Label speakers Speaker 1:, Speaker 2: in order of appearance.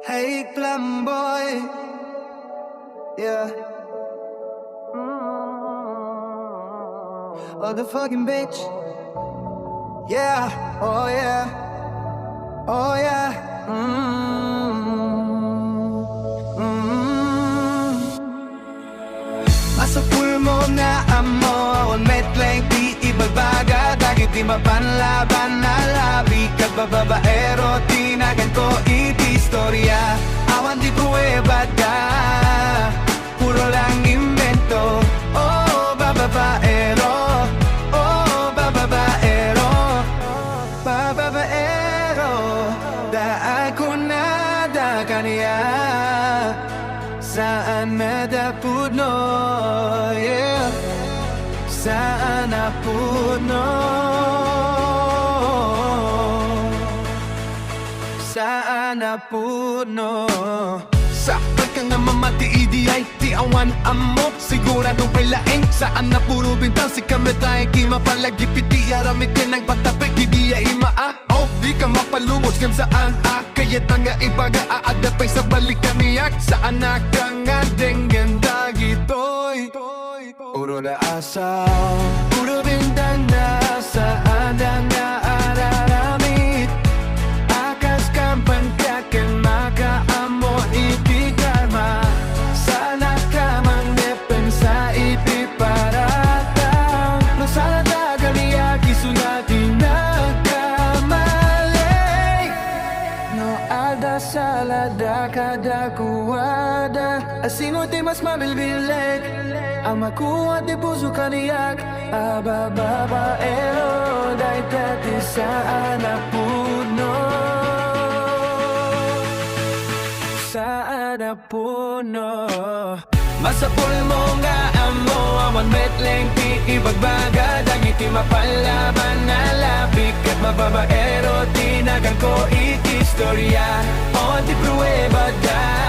Speaker 1: Hey, glam boy. Yeah. Oh, the fucking bitch. Yeah. Oh, yeah. Oh, yeah. Masa pulmo na amo on metlang di ibagbaga dagit di mapanlaban na labi kagbababaero tinagan ko iti istorya awan di prueba da puro lang invento oh bababaero oh bababaero bababaero da ako nada kaniya saan madapuno, yeah. Saan napuno, saan napuno. Sakit ka nga mamati EDI, di awan amo siguradong pailaing, saan na puro bintang si kametay kima palagipiti, aramitin ang patapik, di diya imaa. Oh, di ka mapalumos kan saan kaya tanga ibaga aadapay sa balik kaniyak, saan na ka nga denggan dagitoy. Puro na asa, puro bintang na saan na nga araramit, akas kampan ka kan makaamon iti karma, sana ka mang depensa ipiparatang, no sana tagaliyak isulati nagkamali, no ada salada kada kuwada, asino di mas mabilbilik, ang makuha di puso kaniyak, abababaero, dahil dati saan napuno, saan napuno. Masapul mo nga amo, awan metleng ti ibagbaga, dagiti mapalaban na labik at mababaero, tinagan ko iti istorya, o di prueba da